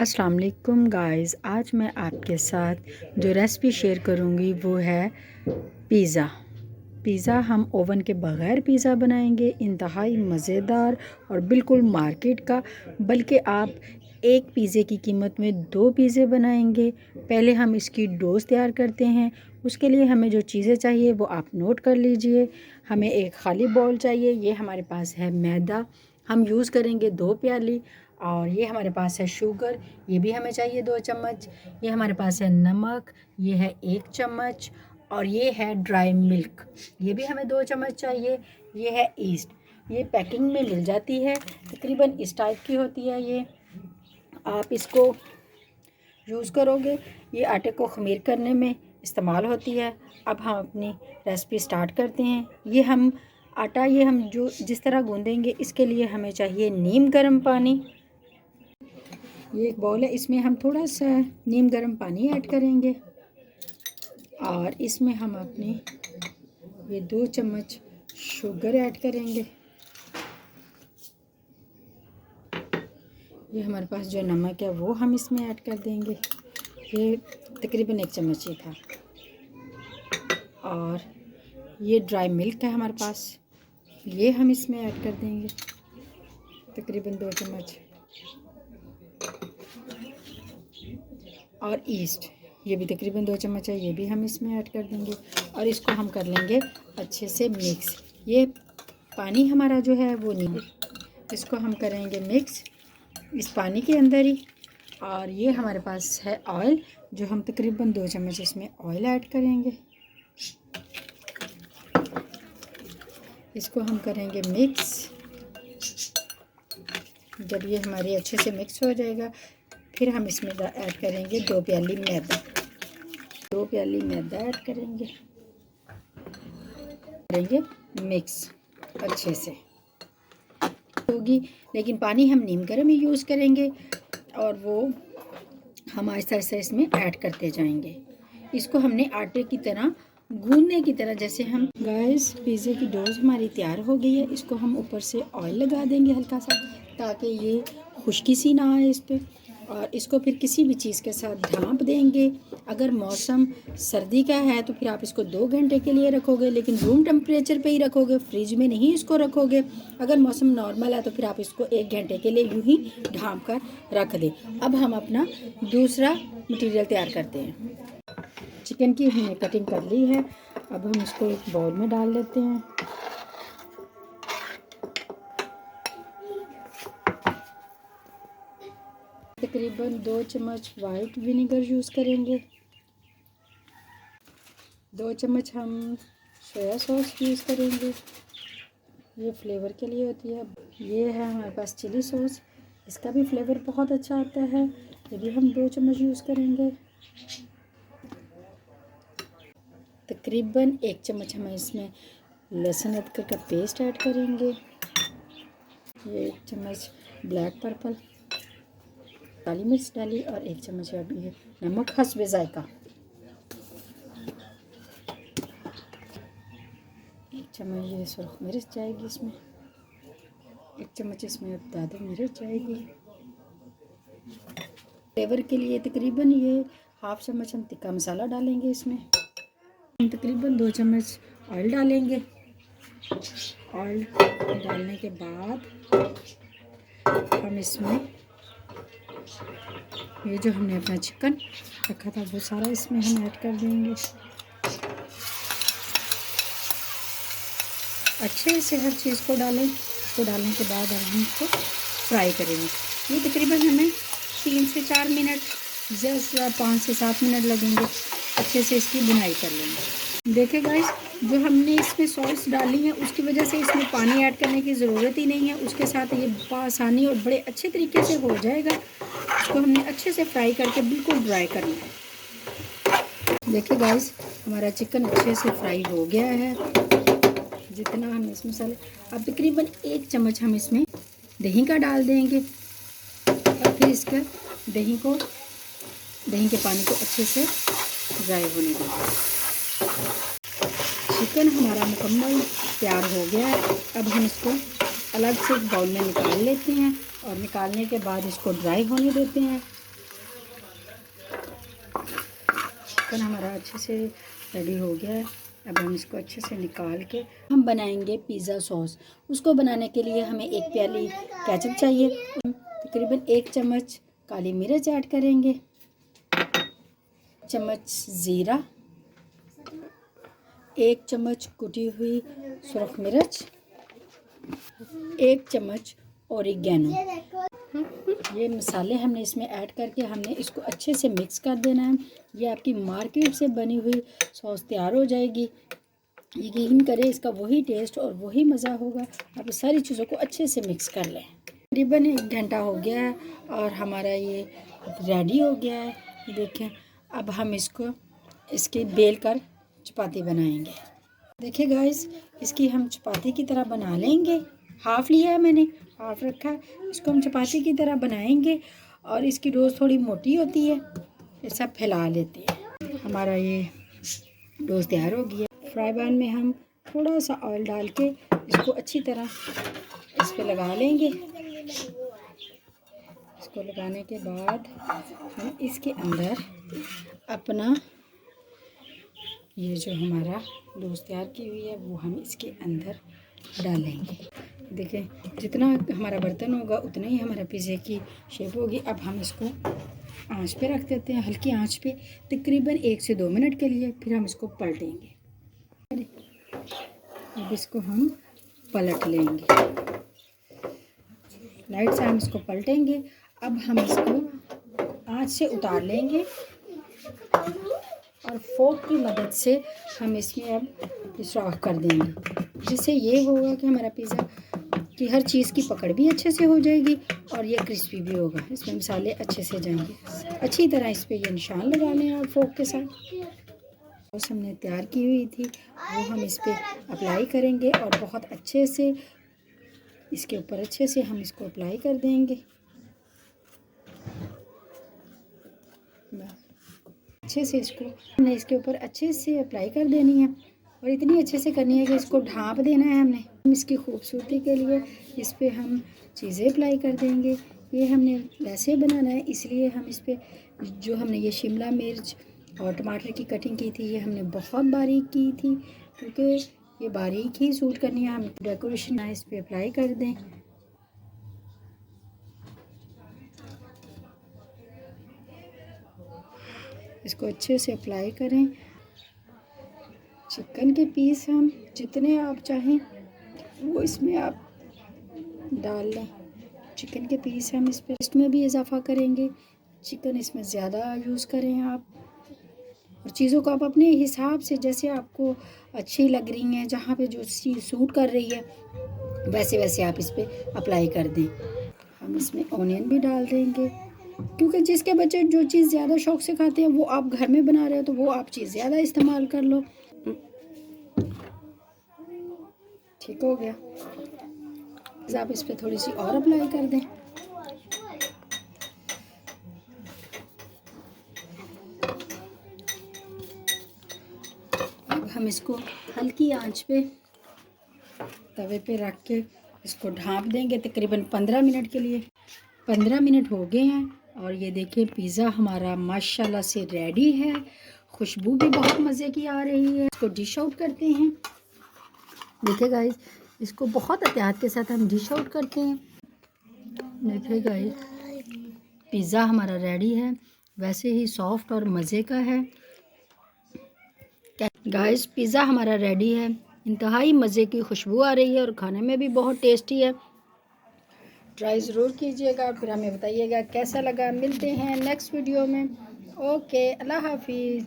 अस्सलाम वालेकुम गाइस, आज मैं आपके साथ जो रेसिपी शेयर करूंगी वो है पिज़्ज़ा। हम ओवन के बग़ैर पिज़्ज़ा बनाएंगे, इंतहाई मज़ेदार और बिल्कुल मार्केट का। बल्कि आप एक पिज़्ज़े की कीमत में 2 पिज़्ज़े बनाएंगे। पहले हम इसकी डोज़ तैयार करते हैं। उसके लिए हमें जो चीज़ें चाहिए वो आप नोट कर लीजिए। हमें एक खाली बाउल चाहिए, ये हमारे पास है मैदा, हम यूज़ करेंगे 2 प्याली। और ये हमारे पास है शुगर, ये भी हमें चाहिए 2 चम्मच। ये हमारे पास है नमक, ये है 1 चम्मच। और ये है ड्राई मिल्क, ये भी हमें 2 चम्मच चाहिए। ये है ईस्ट, ये पैकिंग में मिल जाती है, तकरीबन इस टाइप की होती है। ये आप इसको यूज़ करोगे, ये आटे को ख़मीर करने में इस्तेमाल होती है। अब हम अपनी रेसिपी स्टार्ट करते हैं। ये आटा हम जो जिस तरह गूँधेंगे, इसके लिए हमें चाहिए नीम गर्म पानी। ये एक बाउल है, इसमें हम थोड़ा सा नीम गर्म पानी ऐड करेंगे और इसमें हम अपनी ये 2 चम्मच शुगर ऐड करेंगे। ये हमारे पास जो नमक है वो हम इसमें ऐड कर देंगे, ये तकरीबन 1 चम्मच ही था। और ये ड्राई मिल्क है हमारे पास, ये हम इसमें ऐड कर देंगे, तकरीबन 2 चम्मच। और ईस्ट, ये भी तकरीबन 2 चम्मच है, ये भी हम इसमें ऐड कर देंगे और इसको हम कर लेंगे अच्छे से मिक्स। ये पानी हमारा जो है वो नहीं, इसको हम करेंगे मिक्स इस पानी के अंदर ही। और ये हमारे पास है ऑयल, जो हम तकरीबन 2 चम्मच इसमें ऑयल ऐड करेंगे। इसको हम करेंगे मिक्स। जब ये हमारी अच्छे से मिक्स हो जाएगा, फिर हम इसमें ऐड करेंगे 2 प्याली मैदा। 2 प्याली मैदा ऐड करेंगे मिक्स अच्छे से होगी। लेकिन पानी हम नीम गर्म ही यूज़ करेंगे और वो हम आहिस्ता आहिस्ता इसमें ऐड करते जाएंगे। इसको हमने आटे की तरह गूंदने की तरह, जैसे हम गाइस पिज़्ज़े की डोज़ हमारी तैयार हो गई है। इसको हम ऊपर से ऑयल लगा देंगे हल्का सा, ताकि ये खुश्की सी ना आए इस पर। और इसको फिर किसी भी चीज़ के साथ ढाँप देंगे। अगर मौसम सर्दी का है तो फिर आप इसको 2 घंटे के लिए रखोगे, लेकिन रूम टेम्परेचर पे ही रखोगे, फ्रिज में नहीं इसको रखोगे। अगर मौसम नॉर्मल है तो फिर आप इसको 1 घंटे के लिए यूँ ही ढाँप कर रख दें। अब हम अपना दूसरा मटीरियल तैयार करते हैं। चिकन की हमने कटिंग कर ली है, अब हम इसको एक बाउल में डाल लेते हैं। तकरीबन 2 चम्मच वाइट विनेगर यूज़ करेंगे। 2 चम्मच हम सोया सॉस यूज़ करेंगे, ये फ्लेवर के लिए होती है। ये है हमारे पास चिली सॉस, इसका भी फ्लेवर बहुत अच्छा आता है, ये भी हम 2 चम्मच यूज़ करेंगे। तकरीबन 1 चम्मच हम इसमें लहसुन अदरक का पेस्ट ऐड करेंगे। ये 1 चम्मच ब्लैक पर्पल काली मिर्च डाली और 1 चम्मच ये नमक हस्बे जायका। 1 चम्मच ये सुरख मिर्च जाएगी इसमें, 1 चम्मच इसमें दादर मिर्च जाएगी। फ्लेवर के लिए तकरीबन ये 1/2 चम्मच हम तिक्का मसाला डालेंगे इसमें। हम तकरीबन 2 चम्मच ऑयल डालेंगे। ऑयल डालने के बाद हम इसमें ये जो हमने अपना चिकन रखा था वो सारा इसमें हम ऐड कर देंगे। अच्छे से हर चीज़ को डालें। इसको डालने के बाद अब हम इसको फ्राई करेंगे। ये तकरीबन हमें 3 से 4 मिनट, ज़्यादा 5 से 7 मिनट लगेंगे। अच्छे से इसकी बुनाई कर लेंगे। देखिए गाइस, जो हमने इसमें सॉस डाली है उसकी वजह से इसमें पानी ऐड करने की ज़रूरत ही नहीं है। उसके साथ ये आसानी और बड़े अच्छे तरीके से हो जाएगा। इसको हमने अच्छे से फ्राई करके बिल्कुल ड्राई करना है। देखिए गाइस, हमारा चिकन अच्छे से फ्राई हो गया है। जितना हम इस मसाले, अब तकरीबन 1 चम्मच हम इसमें दही का डाल देंगे और फिर इसका दही के पानी को अच्छे से ड्राई होने देंगे। चिकन हमारा मुकम्मल तैयार हो गया है। अब हम इसको अलग से एक बाउल में निकाल लेते हैं और निकालने के बाद इसको ड्राई होने देते हैं। चिकन हमारा अच्छे से रेडी हो गया है। अब हम इसको अच्छे से निकाल के हम बनाएंगे पिज़्ज़ा सॉस। उसको बनाने के लिए हमें 1 प्याली केचप चाहिए। तकरीबन 1 चम्मच काली मिर्च ऐड करेंगे, चम्मच ज़ीरा, 1 चम्मच कुटी हुई सुरख मिर्च, 1 चम्मच ओरिगेनो। ये मसाले हमने इसमें ऐड करके हमने इसको अच्छे से मिक्स कर देना है। ये आपकी मार्केट से बनी हुई सॉस तैयार हो जाएगी। यकीन करें इसका वही टेस्ट और वही मज़ा होगा। आप सारी चीज़ों को अच्छे से मिक्स कर लें। तकरीबन 1 घंटा हो गया है और हमारा ये रेडी हो गया है। देखें, अब हम इसको इसकी बेल कर चपाती बनाएंगे। देखिए गाइस, इसकी हम चपाती की तरह बना लेंगे। हाफ़ लिया है मैंने, हाफ़ रखा है। इसको हम चपाती की तरह बनाएंगे और इसकी डोज़ थोड़ी मोटी होती है, ये सब फैला लेती है। हमारा ये डोज़ तैयार हो गया। फ्राई पैन में हम थोड़ा सा ऑयल डाल के इसको अच्छी तरह इस पर लगा लेंगे। इसको लगाने के बाद हम इसके अंदर अपना ये जो हमारा डोज़ तैयार की हुई है वो हम इसके अंदर डालेंगे। देखें, जितना हमारा बर्तन होगा उतना ही हमारा पिज़्ज़े की शेप होगी। अब हम इसको आंच पे रख देते हैं, हल्की आंच पे, तकरीबन 1 से 2 मिनट के लिए। फिर हम इसको पलटेंगे। अब इसको हम पलट लेंगे, लाइट से हम इसको पलटेंगे। अब हम इसको आंच से उतार लेंगे और फोर्क की मदद से हम इसमें अब सुराख कर देंगे, जिससे ये होगा कि हमारा पिज़्ज़ा की हर चीज़ की पकड़ भी अच्छे से हो जाएगी और ये क्रिस्पी भी होगा। इसमें मसाले अच्छे से जाएंगे। अच्छी तरह इस पर ये निशान लगाने हैं और फोर्क के साथ सॉस हमने तैयार की हुई थी वो हम इस पर अप्लाई करेंगे और बहुत अच्छे से इसके ऊपर अच्छे से हम इसको अप्लाई कर देंगे। अच्छे से इसको हमने इसके ऊपर अच्छे से अप्लाई कर देनी है और इतनी अच्छे से करनी है कि इसको ढाँप देना है हमने। इसकी खूबसूरती के लिए इस पर हम चीज़ें अप्लाई कर देंगे। ये हमने वैसे बनाना है, इसलिए हम इस पर जो हमने ये शिमला मिर्च और टमाटर की कटिंग की थी ये हमने बहुत बारीक की थी, क्योंकि ये बारीक ही सूट करनी है। हम डेकोरेशन इस पर अप्लाई कर दें। इसको अच्छे से अप्लाई करें। चिकन के पीस हम जितने आप चाहें वो इसमें आप डाल लें। चिकन के पीस हम इस पेस्ट में भी इजाफ़ा करेंगे। चिकन इसमें ज़्यादा यूज़ करें आप, और चीज़ों को आप अपने हिसाब से जैसे आपको अच्छी लग रही हैं, जहाँ पे जो चीज़ सूट कर रही है वैसे वैसे आप इस पर अप्लाई कर दें। हम इसमें ऑनियन भी डाल देंगे, क्योंकि जिसके बच्चे जो चीज़ ज़्यादा शौक़ से खाते हैं वो आप घर में बना रहे हो तो वो आप चीज़ ज़्यादा इस्तेमाल कर लो। ठीक हो गया। आप इस पर थोड़ी सी और अप्लाई कर दें। अब हम इसको हल्की आंच पे तवे पे रख के इसको ढाँप देंगे तकरीबन 15 मिनट के लिए। 15 मिनट हो गए हैं और ये देखिए पिज़्ज़ा हमारा माशाल्लाह से रेडी है। खुशबू भी बहुत मज़े की आ रही है। इसको डिश आउट करते हैं। देखिए गाइस, इसको बहुत एहतियात के साथ हम डिश आउट करते हैं। देखिए गाइस, पिज़्ज़ा हमारा रेडी है, वैसे ही सॉफ्ट और मज़े का है। गाइस, पिज़्ज़ा हमारा रेडी है, इंतहाई मज़े की खुशबू आ रही है और खाने में भी बहुत टेस्टी है। ट्राई ज़रूर कीजिएगा, फिर हमें बताइएगा कैसा लगा। मिलते हैं नेक्स्ट वीडियो में। ओके, अल्लाह हाफिज़।